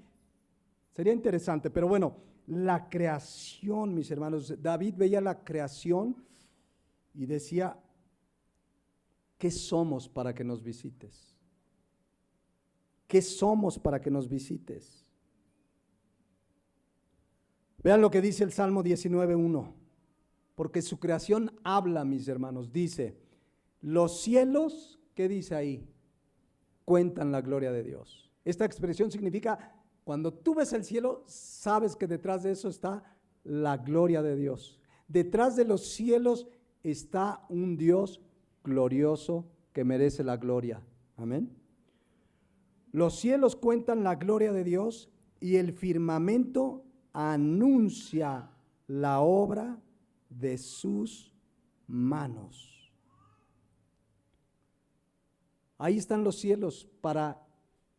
sería interesante, pero bueno, la creación, mis hermanos. David veía la creación y decía, ¿qué somos para que nos visites? ¿Qué somos para que nos visites? Vean lo que dice el Salmo 19:1, porque su creación habla, mis hermanos, dice, los cielos, ¿qué dice ahí? Cuentan la gloria de Dios. Esta expresión significa, cuando tú ves el cielo, sabes que detrás de eso está la gloria de Dios. Detrás de los cielos está un Dios glorioso que merece la gloria. Amén. Los cielos cuentan la gloria de Dios y el firmamento anuncia la obra de sus manos. Ahí están los cielos para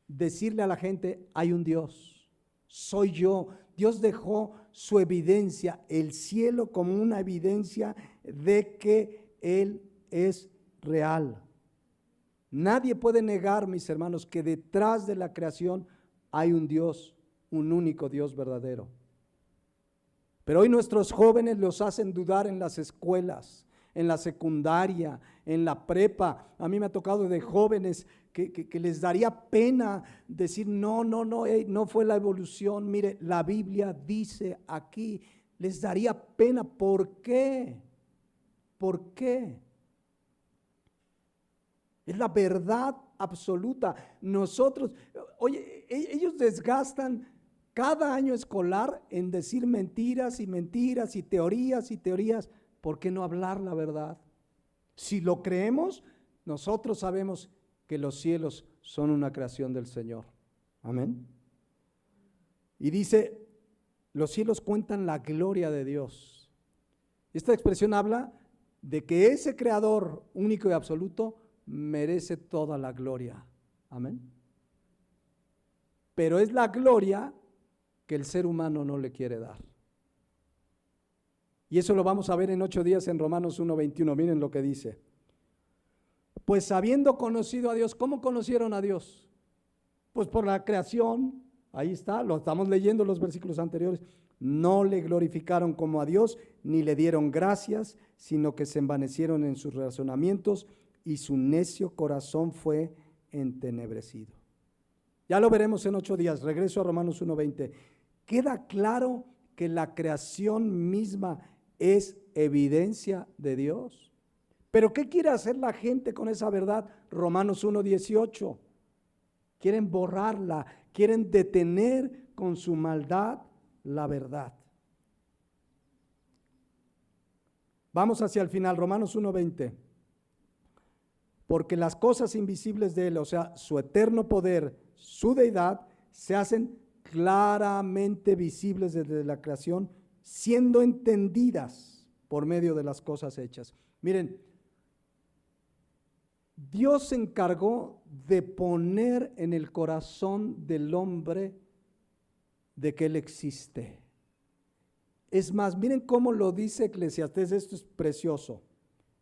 decirle a la gente, hay un Dios, soy yo. Dios dejó su evidencia, el cielo, como una evidencia de que Él es real. Nadie puede negar, mis hermanos, que detrás de la creación hay un Dios, un único Dios verdadero. Pero hoy nuestros jóvenes los hacen dudar en las escuelas, en la secundaria, en la prepa. A mí me ha tocado de jóvenes que les daría pena decir, no fue la evolución. Mire, la Biblia dice aquí, les daría pena. ¿Por qué? ¿Por qué? Es la verdad absoluta. Nosotros, oye, ellos desgastan cada año escolar en decir mentiras y mentiras y teorías y teorías. ¿Por qué no hablar la verdad? Si lo creemos, nosotros sabemos que los cielos son una creación del Señor. Amén. Y dice, los cielos cuentan la gloria de Dios. Esta expresión habla de que ese creador único y absoluto merece toda la gloria. Amén. Pero es la gloria que el ser humano no le quiere dar. Y eso lo vamos a ver en 8 días en Romanos 1:21. Miren lo que dice. Pues habiendo conocido a Dios, ¿cómo conocieron a Dios? Pues por la creación. Ahí está, lo estamos leyendo los versículos anteriores. No le glorificaron como a Dios, ni le dieron gracias, sino que se envanecieron en sus razonamientos y su necio corazón fue entenebrecido. Ya lo veremos en 8 días. Regreso a Romanos 1:20. Queda claro que la creación misma es evidencia de Dios. Pero ¿qué quiere hacer la gente con esa verdad? Romanos 1:18. Quieren borrarla, quieren detener con su maldad la verdad. Vamos hacia el final, Romanos 1:20. Porque las cosas invisibles de Él, o sea, su eterno poder, su deidad, se hacen claramente visibles desde la creación, siendo entendidas por medio de las cosas hechas. Miren, Dios se encargó de poner en el corazón del hombre de que Él existe. Es más, miren cómo lo dice Eclesiastés, esto es precioso.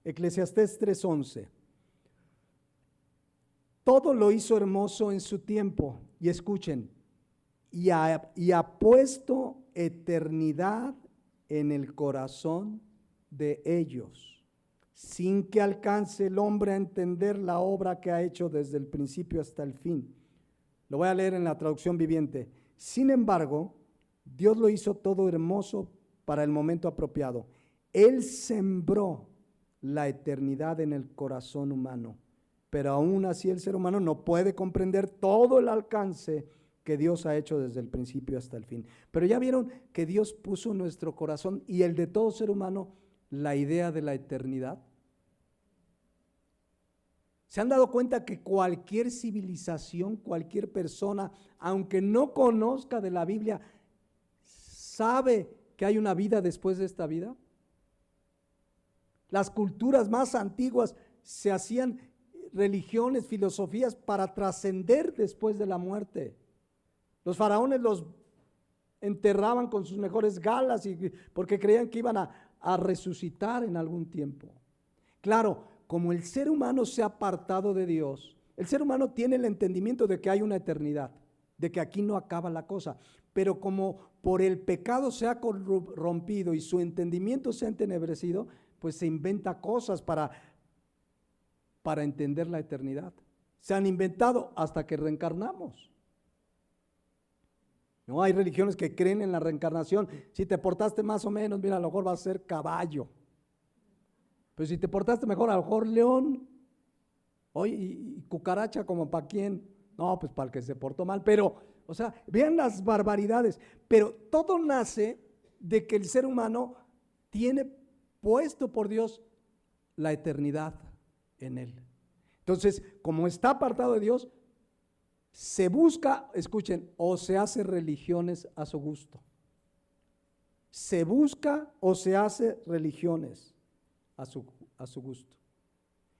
Eclesiastés 3:11. Todo lo hizo hermoso en su tiempo. Y escuchen, y ha puesto eternidad en el corazón de ellos, sin que alcance el hombre a entender la obra que ha hecho desde el principio hasta el fin. Lo voy a leer en la traducción viviente. Sin embargo, Dios lo hizo todo hermoso para el momento apropiado. Él sembró la eternidad en el corazón humano, pero aún así el ser humano no puede comprender todo el alcance que Dios ha hecho desde el principio hasta el fin. Pero ya vieron que Dios puso en nuestro corazón y el de todo ser humano la idea de la eternidad. ¿Se han dado cuenta que cualquier civilización, cualquier persona, aunque no conozca de la Biblia, sabe que hay una vida después de esta vida? Las culturas más antiguas se hacían religiones, filosofías para trascender después de la muerte. Los faraones los enterraban con sus mejores galas porque creían que iban a resucitar en algún tiempo. Claro, como el ser humano se ha apartado de Dios, el ser humano tiene el entendimiento de que hay una eternidad, de que aquí no acaba la cosa, pero como por el pecado se ha corrompido y su entendimiento se ha entenebrecido, pues se inventa cosas para entender la eternidad. Se han inventado hasta que reencarnamos. No hay religiones que creen en la reencarnación. Si te portaste más o menos, mira, a lo mejor vas a ser caballo. Pero si te portaste mejor, a lo mejor león. Oye, y cucaracha, ¿como para quién? No, pues para el que se portó mal. Pero, o sea, vean las barbaridades. Pero todo nace de que el ser humano tiene puesto por Dios la eternidad en él. Entonces, como está apartado de Dios, se busca, escuchen, o se hace religiones a su gusto. Se busca o se hace religiones a su gusto.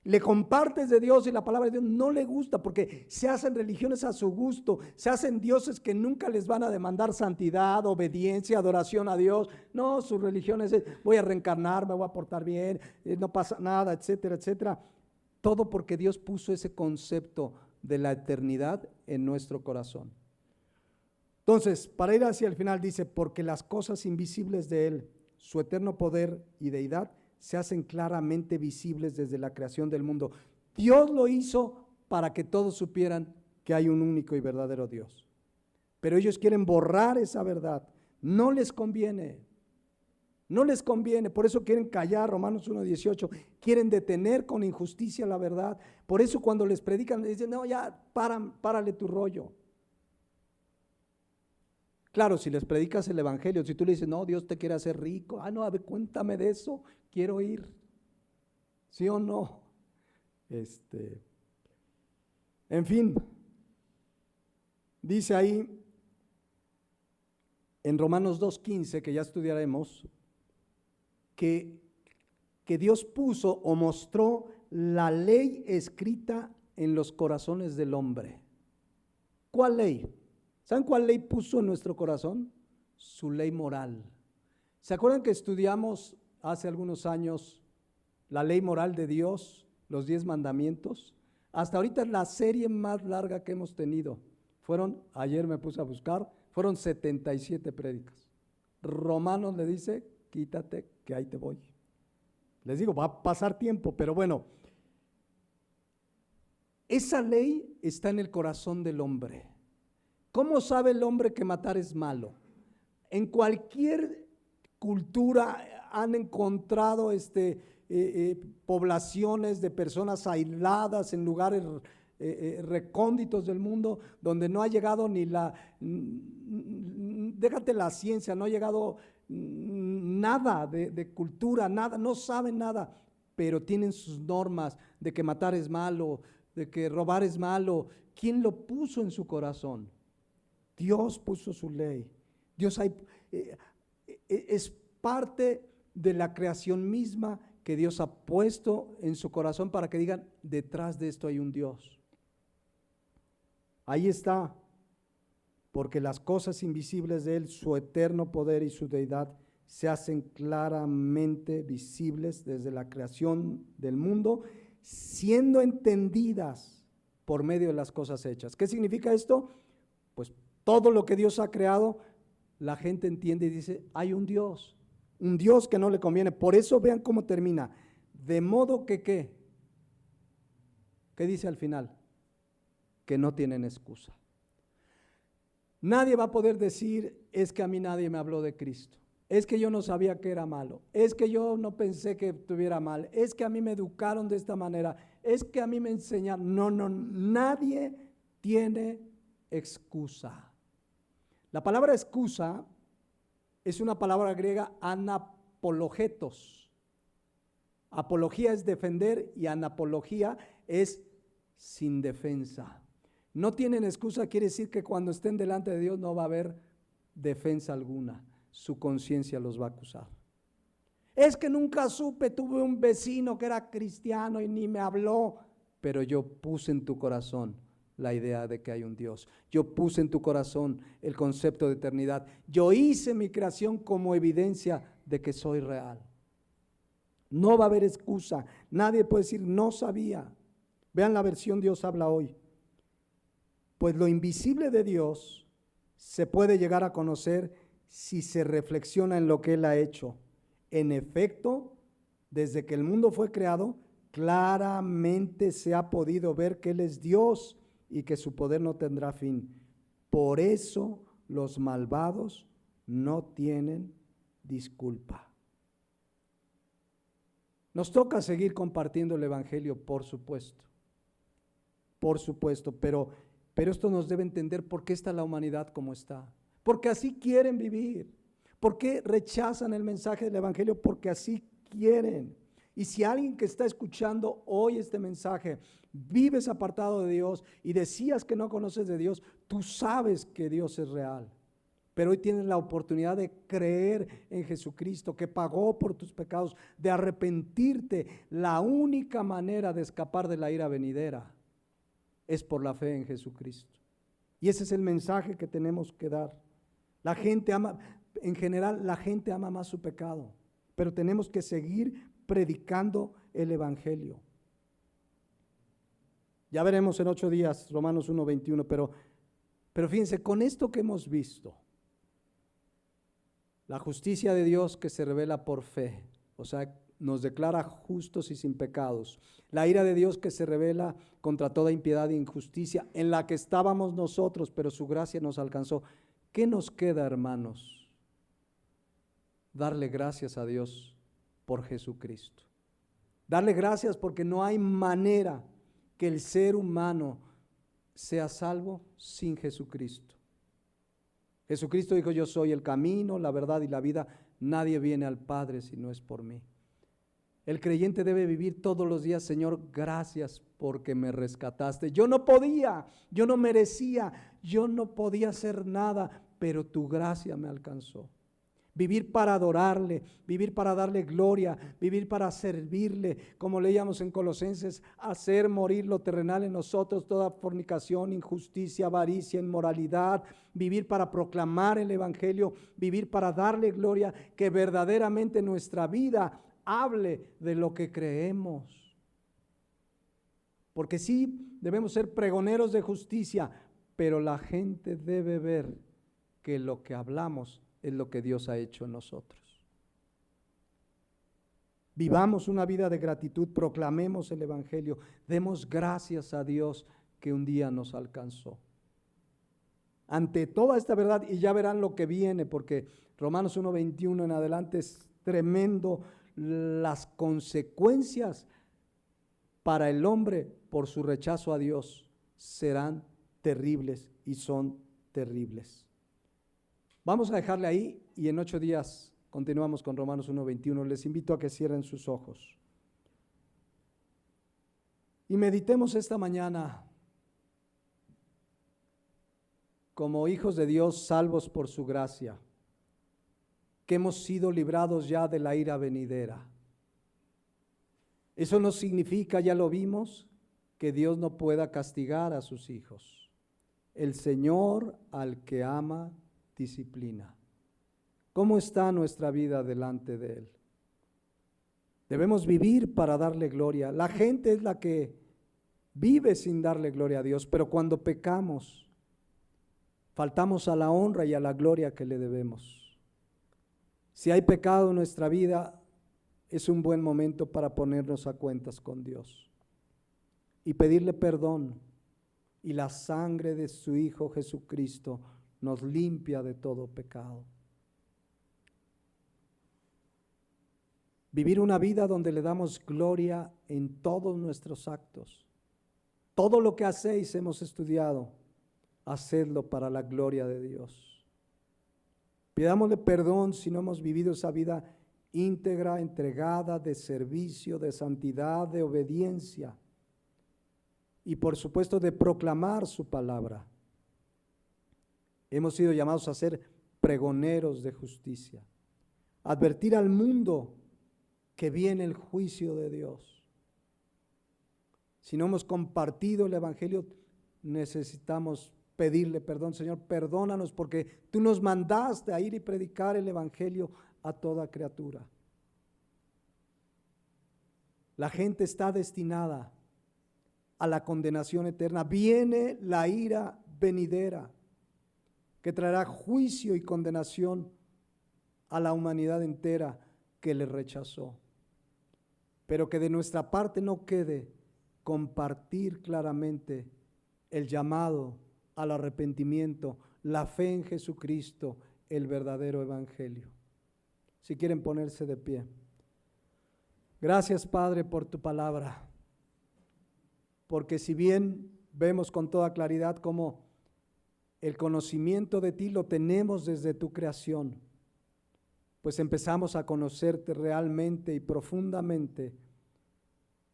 Le compartes de Dios y la palabra de Dios no le gusta porque se hacen religiones a su gusto, se hacen dioses que nunca les van a demandar santidad, obediencia, adoración a Dios. No, sus religiones es voy a reencarnar, me voy a portar bien, no pasa nada, etcétera, etcétera. Todo porque Dios puso ese concepto de la eternidad en nuestro corazón. Entonces, para ir hacia el final dice, porque las cosas invisibles de Él, su eterno poder y deidad, se hacen claramente visibles desde la creación del mundo. Dios lo hizo para que todos supieran que hay un único y verdadero Dios. Pero ellos quieren borrar esa verdad. No les conviene. No les conviene, por eso quieren callar, Romanos 1:18, quieren detener con injusticia la verdad. Por eso cuando les predican, les dicen, no, ya, párale tu rollo. Claro, si les predicas el evangelio, si tú le dices, no, Dios te quiere hacer rico, no, a ver, cuéntame de eso, quiero ir. ¿Sí o no? En fin, dice ahí en Romanos 2:15, que ya estudiaremos, que Dios puso o mostró la ley escrita en los corazones del hombre. ¿Cuál ley? ¿Saben cuál ley puso en nuestro corazón? Su ley moral. ¿Se acuerdan que estudiamos hace algunos años la ley moral de Dios, los 10 mandamientos? Hasta ahorita es la serie más larga que hemos tenido. Ayer me puse a buscar, fueron 77 prédicas. Romanos le dice, quítate que ahí te voy. Les digo, va a pasar tiempo, pero bueno, esa ley está en el corazón del hombre. ¿Cómo sabe el hombre que matar es malo? En cualquier cultura han encontrado poblaciones de personas aisladas en lugares recónditos del mundo, donde no ha llegado ni déjate la ciencia, no ha llegado nada de cultura, nada, no saben nada, pero tienen sus normas de que matar es malo, de que robar es malo. ¿Quién lo puso en su corazón? Dios puso su ley. Dios es parte de la creación misma que Dios ha puesto en su corazón para que digan, detrás de esto hay un Dios. Ahí está, porque las cosas invisibles de Él, su eterno poder y su deidad, se hacen claramente visibles desde la creación del mundo, siendo entendidas por medio de las cosas hechas. ¿Qué significa esto? Pues todo lo que Dios ha creado, la gente entiende y dice, hay un Dios que no le conviene. Por eso vean cómo termina. De modo que, ¿qué? ¿Qué dice al final? Que no tienen excusa. Nadie va a poder decir, es que a mí nadie me habló de Cristo. Es que yo no sabía que era malo. Es que yo no pensé que estuviera mal. Es que a mí me educaron de esta manera. Es que a mí me enseñaron. No, nadie tiene excusa. La palabra excusa es una palabra griega, anapologetos. Apología es defender y anapología es sin defensa. No tienen excusa, quiere decir que cuando estén delante de Dios no va a haber defensa alguna. Su conciencia los va a acusar. Es que nunca supe, tuve un vecino que era cristiano y ni me habló, pero yo puse en tu corazón la idea de que hay un Dios. Yo puse en tu corazón el concepto de eternidad. Yo hice mi creación como evidencia de que soy real. No va a haber excusa. Nadie puede decir no sabía. Vean la versión Dios habla hoy. Pues lo invisible de Dios se puede llegar a conocer si se reflexiona en lo que Él ha hecho. En efecto, desde que el mundo fue creado, claramente se ha podido ver que Él es Dios y que su poder no tendrá fin. Por eso los malvados no tienen disculpa. Nos toca seguir compartiendo el Evangelio, por supuesto, pero esto nos debe entender por qué está la humanidad como está. Porque así quieren vivir. ¿Por qué rechazan el mensaje del Evangelio? Porque así quieren. Y si alguien que está escuchando hoy este mensaje, vives apartado de Dios y decías que no conoces de Dios, tú sabes que Dios es real. Pero hoy tienes la oportunidad de creer en Jesucristo, que pagó por tus pecados, de arrepentirte. La única manera de escapar de la ira venidera es por la fe en Jesucristo. Y ese es el mensaje que tenemos que dar. La gente ama, en general, la gente ama más su pecado, pero tenemos que seguir predicando el Evangelio. Ya veremos en 8 días, Romanos 1:21, pero fíjense, con esto que hemos visto, la justicia de Dios que se revela por fe, o sea, nos declara justos y sin pecados. La ira de Dios que se revela contra toda impiedad e injusticia, en la que estábamos nosotros, pero su gracia nos alcanzó. ¿Qué nos queda, hermanos? Darle gracias a Dios por Jesucristo. Darle gracias porque no hay manera que el ser humano sea salvo sin Jesucristo. Jesucristo dijo, yo soy el camino, la verdad y la vida. Nadie viene al Padre si no es por mí. El creyente debe vivir todos los días, Señor, gracias porque me rescataste. Yo no podía, yo no merecía, yo no podía hacer nada, pero tu gracia me alcanzó. Vivir para adorarle, vivir para darle gloria, vivir para servirle, como leíamos en Colosenses, hacer morir lo terrenal en nosotros, toda fornicación, injusticia, avaricia, inmoralidad, vivir para proclamar el Evangelio, vivir para darle gloria, que verdaderamente nuestra vida hable de lo que creemos. Porque sí, debemos ser pregoneros de justicia, pero la gente debe ver que lo que hablamos es lo que Dios ha hecho en nosotros. Vivamos una vida de gratitud, proclamemos el Evangelio, demos gracias a Dios que un día nos alcanzó. Ante toda esta verdad, y ya verán lo que viene, porque Romanos 1:21 en adelante es tremendo, las consecuencias para el hombre por su rechazo a Dios. serán terribles y son terribles. Vamos a dejarle ahí y en 8 días continuamos con Romanos 1:21. Les invito a que cierren sus ojos y meditemos esta mañana como hijos de Dios salvos por su gracia, que hemos sido librados ya de la ira venidera. Eso no significa, ya lo vimos, que Dios no pueda castigar a sus hijos. El Señor al que ama, disciplina. ¿Cómo está nuestra vida delante de Él? Debemos vivir para darle gloria. La gente es la que vive sin darle gloria a Dios, pero cuando pecamos, faltamos a la honra y a la gloria que le debemos. Si hay pecado en nuestra vida, es un buen momento para ponernos a cuentas con Dios y pedirle perdón, y la sangre de su Hijo Jesucristo nos limpia de todo pecado. Vivir una vida donde le damos gloria en todos nuestros actos. Todo lo que hacéis, hemos estudiado, hacedlo para la gloria de Dios. Pidámosle perdón si no hemos vivido esa vida íntegra, entregada, de servicio, de santidad, de obediencia y por supuesto de proclamar su palabra. Hemos sido llamados a ser pregoneros de justicia, advertir al mundo que viene el juicio de Dios. Si no hemos compartido el Evangelio, necesitamos pedirle perdón. Señor, perdónanos porque tú nos mandaste a ir y predicar el Evangelio a toda criatura. La gente está destinada a la condenación eterna. Viene la ira venidera que traerá juicio y condenación a la humanidad entera que le rechazó. Pero que de nuestra parte no quede compartir claramente el llamado al arrepentimiento, la fe en Jesucristo, el verdadero evangelio. Si quieren ponerse de pie. Gracias, Padre, por tu palabra, porque si bien vemos con toda claridad cómo el conocimiento de ti lo tenemos desde tu creación, pues empezamos a conocerte realmente y profundamente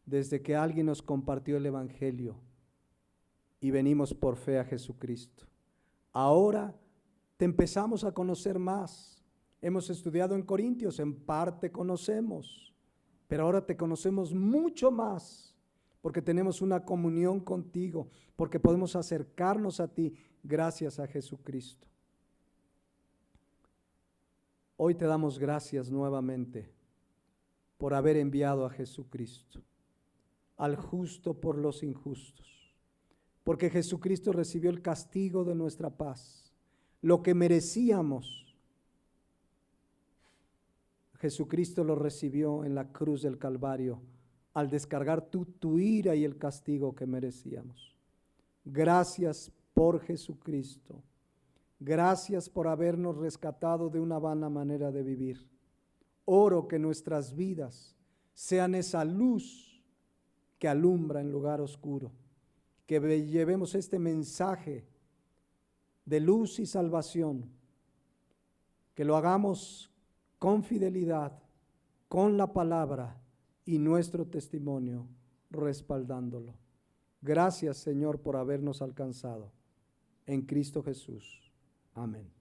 desde que alguien nos compartió el evangelio y venimos por fe a Jesucristo. Ahora te empezamos a conocer más. Hemos estudiado en Corintios, en parte conocemos, pero ahora te conocemos mucho más porque tenemos una comunión contigo, porque podemos acercarnos a ti gracias a Jesucristo. Hoy te damos gracias nuevamente por haber enviado a Jesucristo, al justo por los injustos, porque Jesucristo recibió el castigo de nuestra paz, lo que merecíamos. Jesucristo lo recibió en la cruz del Calvario al descargar tu ira y el castigo que merecíamos. Gracias por Jesucristo. Gracias por habernos rescatado de una vana manera de vivir. Oro que nuestras vidas sean esa luz que alumbra en lugar oscuro, que llevemos este mensaje de luz y salvación, que lo hagamos con fidelidad, con la palabra y nuestro testimonio respaldándolo. Gracias, Señor, por habernos alcanzado. En Cristo Jesús. Amén.